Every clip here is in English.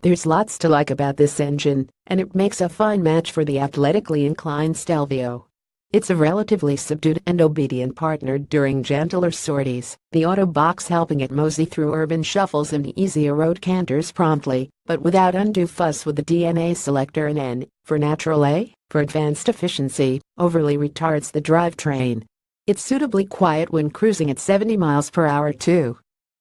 There's lots to like about this engine, and it makes a fine match for the athletically inclined Stelvio. It's a relatively subdued and obedient partner during gentler sorties, the auto box helping it mosey through urban shuffles and easier road canters promptly, but without undue fuss with the DNA selector, and N, for natural, A, for advanced efficiency, overly retards the drivetrain. It's suitably quiet when cruising at 70 miles per hour too.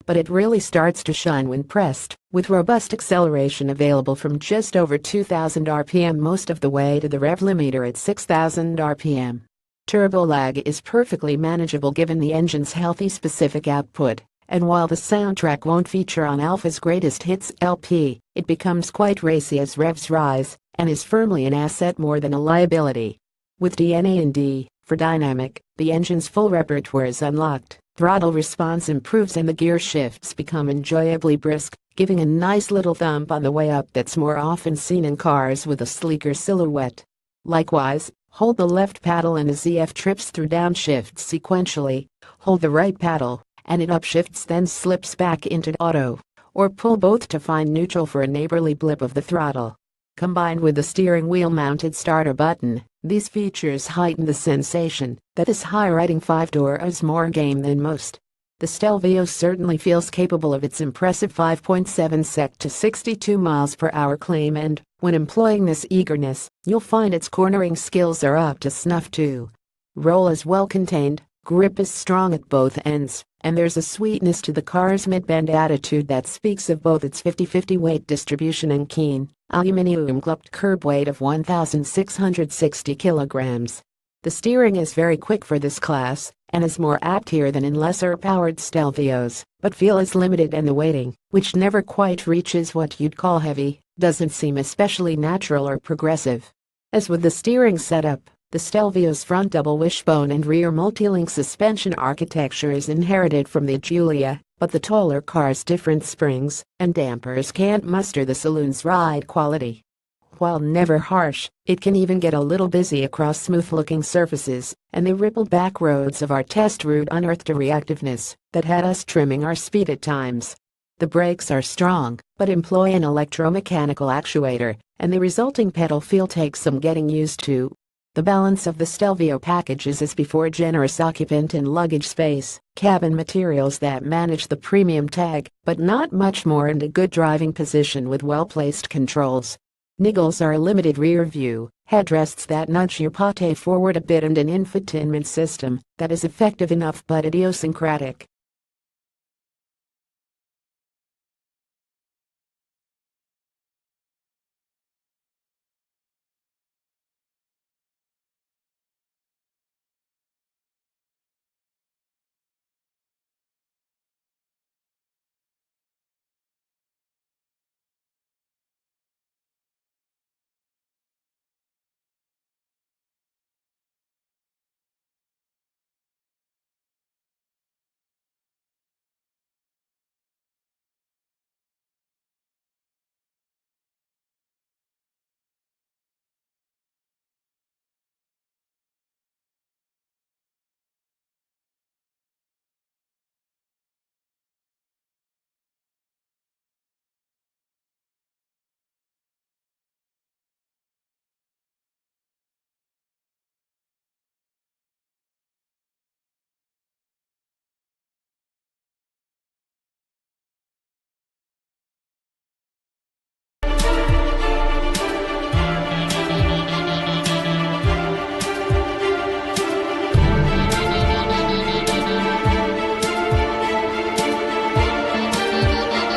But it really starts to shine when pressed, with robust acceleration available from just over 2,000 rpm most of the way to the rev limiter at 6,000 rpm. Turbo lag is perfectly manageable given the engine's healthy specific output, and while the soundtrack won't feature on Alfa's Greatest Hits LP, it becomes quite racy as revs rise, and is firmly an asset more than a liability. With DNA and D, for dynamic, the engine's full repertoire is unlocked. Throttle response improves and the gear shifts become enjoyably brisk, giving a nice little thump on the way up that's more often seen in cars with a sleeker silhouette. Likewise, hold the left paddle and a ZF trips through downshifts sequentially, hold the right paddle, and it upshifts then slips back into auto, or pull both to find neutral for a neighborly blip of the throttle. Combined with the steering wheel mounted starter button, these features heighten the sensation that this high-riding 5-door is more game than most. The Stelvio certainly feels capable of its impressive 5.7 sec to 62 miles per hour claim, and, when employing this eagerness, you'll find its cornering skills are up to snuff too. Roll is well contained, grip is strong at both ends, and there's a sweetness to the car's mid-bend attitude that speaks of both its 50-50 weight distribution and keen, aluminum-clubbed curb weight of 1,660 kilograms. The steering is very quick for this class, and is more apt here than in lesser-powered Stelvios, but feel is limited, and the weighting, which never quite reaches what you'd call heavy, doesn't seem especially natural or progressive. As with the steering setup, the Stelvio's front double wishbone and rear multi-link suspension architecture is inherited from the Giulia, but the taller car's different springs and dampers can't muster the saloon's ride quality. While never harsh, it can even get a little busy across smooth-looking surfaces, and the rippled back roads of our test route unearthed a reactiveness that had us trimming our speed at times. The brakes are strong, but employ an electromechanical actuator, and the resulting pedal feel takes some getting used to. The balance of the Stelvio package is as before: generous occupant and luggage space, cabin materials that manage the premium tag, but not much more, and a good driving position with well-placed controls. Niggles are a limited rear view, headrests that nudge your pate forward a bit, and an infotainment system that is effective enough but idiosyncratic.